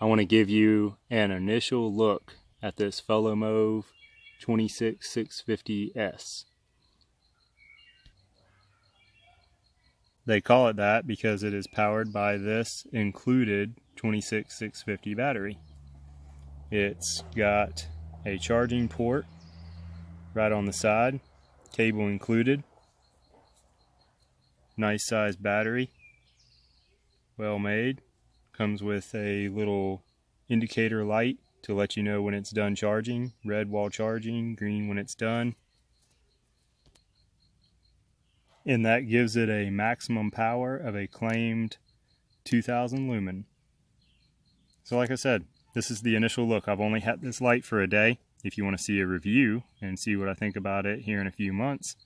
I want to give you an initial look at this Folomov 26650S. They call it that because it is powered by this included 26650 battery. It's got a charging port right on the side, cable included, nice size battery, well made. Comes with a little indicator light to let you know when it's done charging, red while charging, green when it's done. And that gives it a maximum power of a claimed 2000 lumen. So like I said, this is the initial look. I've only had this light for a day. If you want to see a review and see what I think about it here in a few months,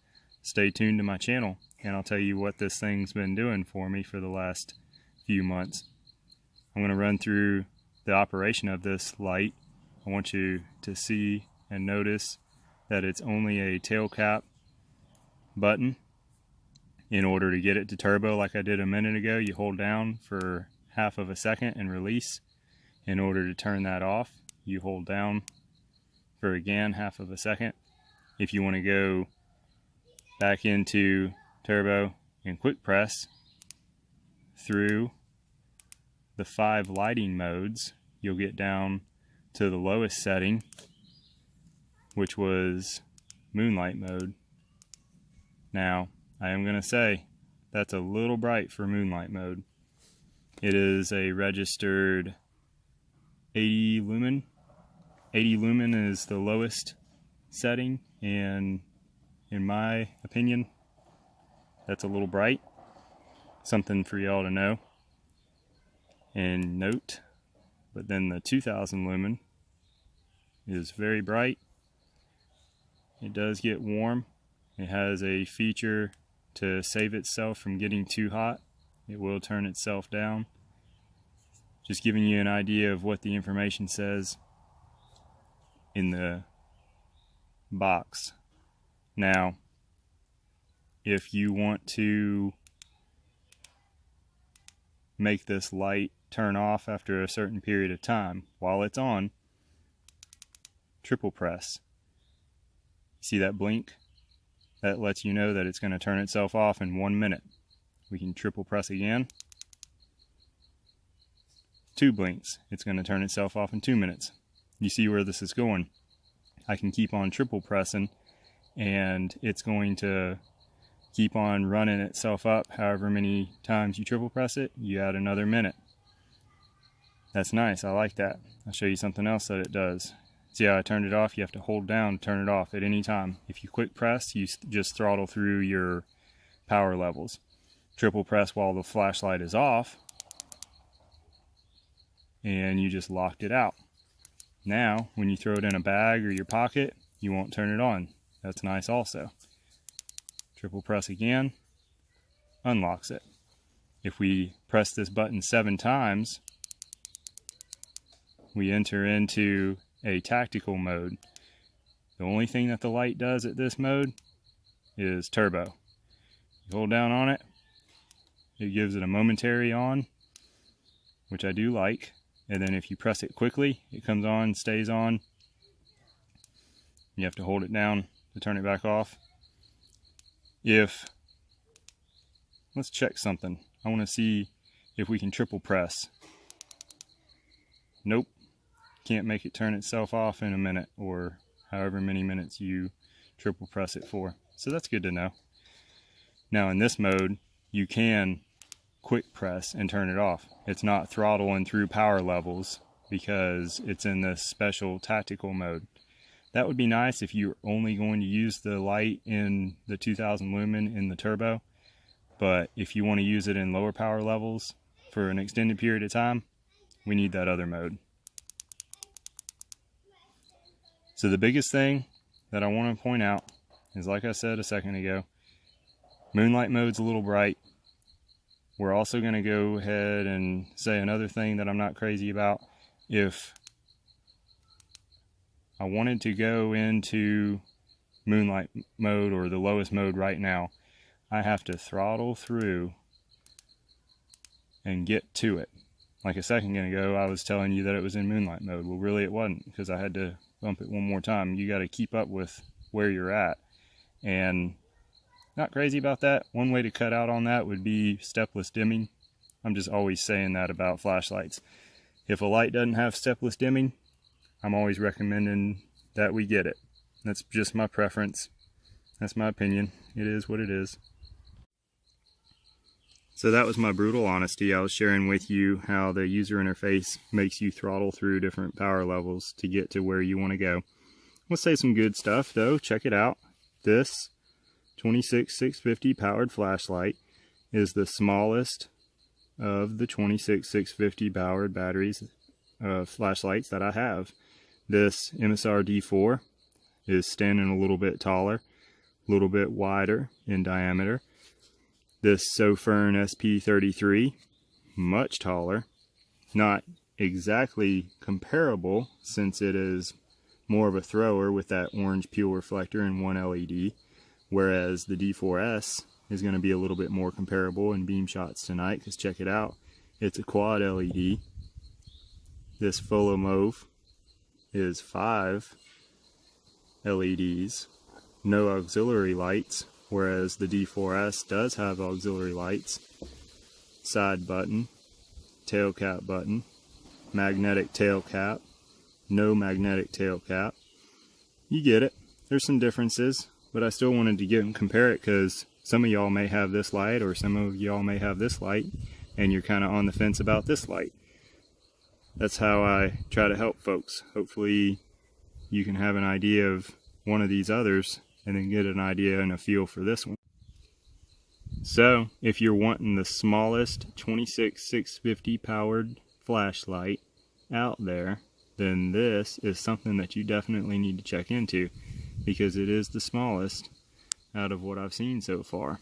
stay tuned to my channel and I'll tell you what this thing's been doing for me for the last few months. I'm going to run through the operation of this light. I want you to see and notice that it's only a tail cap button. In order to get it to turbo like I did a minute ago, you hold down for half of a second and release. In order to turn that off, you hold down for again half of a second. If you want to go back into turbo and quick press through the 5 lighting modes, you'll get down to the lowest setting, which was Moonlight Mode. Now, I am going to say that's a little bright for Moonlight Mode. It is a registered 80 lumen. 80 lumen is the lowest setting, and in my opinion, that's a little bright. Something for y'all to know and note. But then the 2000 lumen is very bright. It does get warm. It has a feature to save itself from getting too hot. It will turn itself down. Just giving you an idea of what the information says in the box. Now, if you want to make this light turn off after a certain period of time while it's on, triple press. See that blink? That lets you know that it's going to turn itself off in 1 minute. We can triple press again. 2 blinks. It's going to turn itself off in 2 minutes. You see where this is going. I can keep on triple pressing and it's going to keep on running itself up. However many times you triple press it, you add another minute. That's nice. I like that. I'll show you something else that it does. See how I turned it off? You have to hold down to turn it off at any time. If you quick press, you just throttle through your power levels. Triple press while the flashlight is off, and you just locked it out. Now, when you throw it in a bag or your pocket, you won't turn it on. That's nice also. Triple press again, unlocks it. If we press this button 7 times, we enter into a tactical mode. The only thing that the light does at this mode is turbo. You hold down on it, it gives it a momentary on, which I do like, and then if you press it quickly, it comes on, stays on. You have to hold it down to turn it back off. Let's check something. I want to see if we can triple press. Nope. Can't make it turn itself off in a minute or however many minutes you triple press it for. So that's good to know. Now in this mode, you can quick press and turn it off. It's not throttling through power levels because it's in this special tactical mode. That would be nice if you're only going to use the light in the 2000 lumen in the turbo. But if you want to use it in lower power levels for an extended period of time, we need that other mode. So the biggest thing that I want to point out is, like I said a second ago, Moonlight Mode's a little bright. We're also going to go ahead and say another thing that I'm not crazy about. If I wanted to go into Moonlight Mode or the lowest mode right now, I have to throttle through and get to it. like a second ago, I was telling you that it was in Moonlight Mode. Well, really it wasn't, because I had to bump it one more time. You got to keep up with where you're at. And not crazy about that. One way to cut out on that would be stepless dimming. I'm just always saying that about flashlights. If a light doesn't have stepless dimming, I'm always recommending that we get it. That's just my preference. That's my opinion. It is what it is. So that was my brutal honesty. I was sharing with you how the user interface makes you throttle through different power levels to get to where you want to go. Let's say some good stuff though. Check it out. This 26650 powered flashlight is the smallest of the 26650 powered batteries flashlights that I have. This MSR D4 is standing a little bit taller, a little bit wider in diameter. This Sofern SP33, much taller, not exactly comparable since it is more of a thrower with that orange peel reflector and one LED, whereas the D4S is going to be a little bit more comparable in beam shots tonight, because check it out, it's a quad LED. This Folomov is 5 LEDs, no auxiliary lights, whereas the D4S does have auxiliary lights, side button, tail cap button, magnetic tail cap, no magnetic tail cap. You get it. There's some differences, but I still wanted to compare it because some of y'all may have this light or some of y'all may have this light and you're kind of on the fence about this light. That's how I try to help folks. Hopefully you can have an idea of one of these others and then get an idea and a feel for this one. So if you're wanting the smallest 26650 powered flashlight out there, then this is something that you definitely need to check into, because it is the smallest out of what I've seen so far.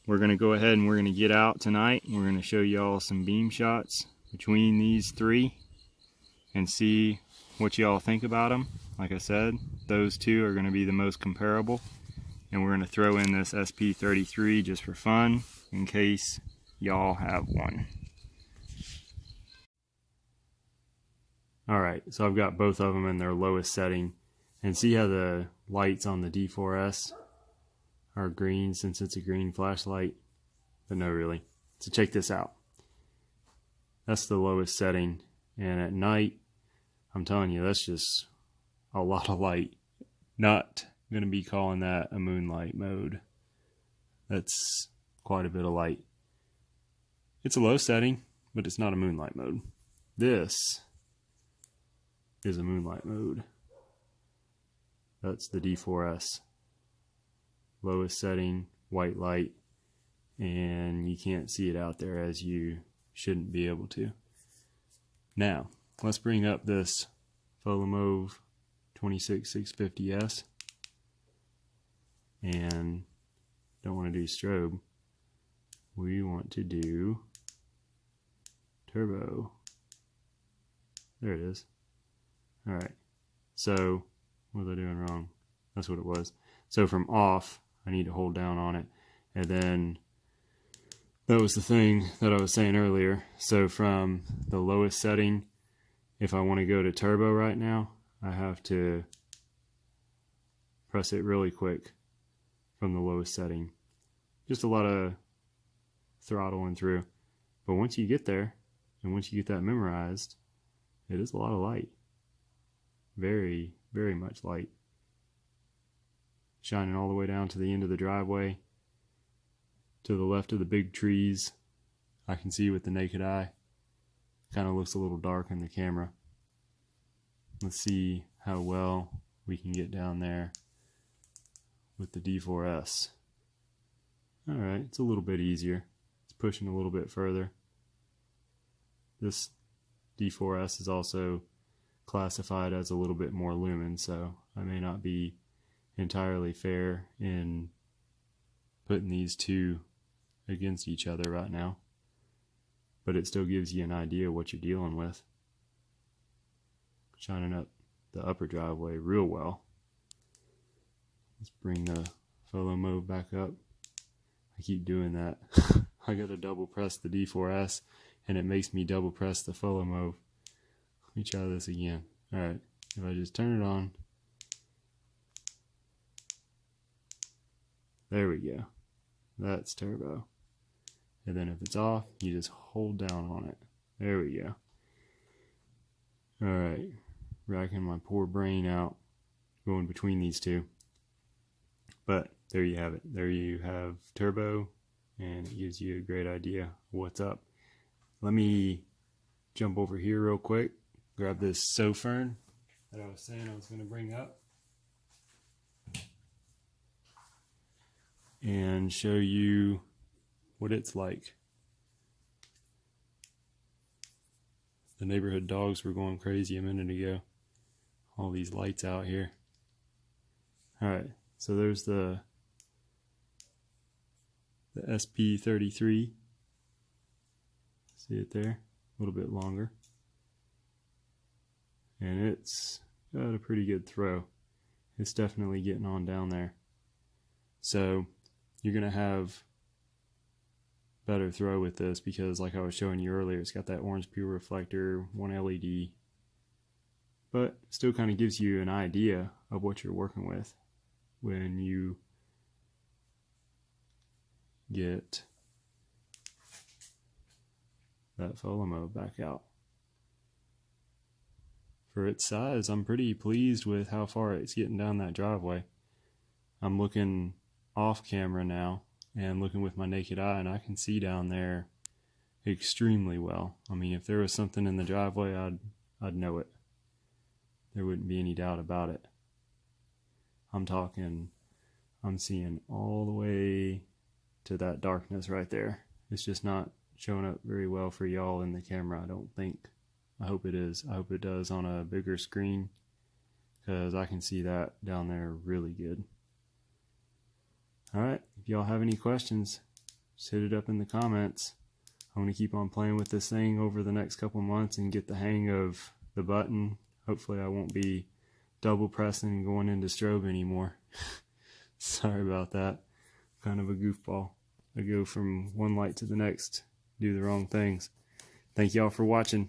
We're going to go ahead and we're going to get out tonight. We're going to show y'all some beam shots between these three and see what y'all think about them. Like I said, those two are going to be the most comparable, and we're going to throw in this SP33 just for fun in case y'all have one. Alright, so I've got both of them in their lowest setting, and see how the lights on the D4S are green since it's a green flashlight? But no, really. So check this out. That's the lowest setting, and at night, I'm telling you, that's just a lot of light. Not going to be calling that a moonlight mode. That's quite a bit of light. It's a low setting, but it's not a moonlight mode. This is a moonlight mode. That's the D4S. Lowest setting, white light, and you can't see it out there as you shouldn't be able to. Now, let's bring up this Folomov 26650S, and don't want to do strobe. We want to do turbo. There it is. Alright, so what was I doing wrong? That's what it was. So from off, I need to hold down on it, and then that was the thing that I was saying earlier. So from the lowest setting, if I want to go to turbo right now, I have to press it really quick from the lowest setting. Just a lot of throttling through. But once you get there, and once you get that memorized, it is a lot of light. Very, very much light. Shining all the way down to the end of the driveway, to the left of the big trees. I can see with the naked eye. Kind of looks a little dark in the camera. Let's see how well we can get down there with the D4S. Alright, it's a little bit easier. It's pushing a little bit further. This D4S is also classified as a little bit more lumen, so I may not be entirely fair in putting these two against each other right now, but it still gives you an idea what you're dealing with. Shining up the upper driveway real well. Let's bring the Folomov back up. I keep doing that. I gotta double press the D4S and it makes me double press the Folomov. Let me try this again. Alright, if I just turn it on, there we go. That's turbo. And then if it's off, you just hold down on it. There we go. Alright, racking my poor brain out going between these two. But there you have it. There you have turbo, and it gives you a great idea of what's up. Let me jump over here real quick, grab this Sofern that I was saying I was going to bring up, and show you what it's like. The neighborhood dogs were going crazy a minute ago. All these lights out here. Alright, so there's the SP33. See it there? A little bit longer. And it's got a pretty good throw. It's definitely getting on down there. So you're going to have better throw with this because, like I was showing you earlier, it's got that orange pure reflector, one LED, but still kind of gives you an idea of what you're working with when you get that Folomov back out. For its size, I'm pretty pleased with how far it's getting down that driveway. I'm looking off camera now and looking with my naked eye, and I can see down there extremely well. I mean, if there was something in the driveway, I'd know it. There wouldn't be any doubt about it. I'm seeing all the way to that darkness right there. It's just not showing up very well for y'all in the camera, I don't think. I hope it is. I hope it does on a bigger screen, because I can see that down there really good. Alright, if y'all have any questions, just hit it up in the comments. I want to keep on playing with this thing over the next couple months and get the hang of the button. Hopefully I won't be double pressing and going into strobe anymore. Sorry about that. Kind of a goofball. I go from one light to the next, do the wrong things. Thank y'all for watching.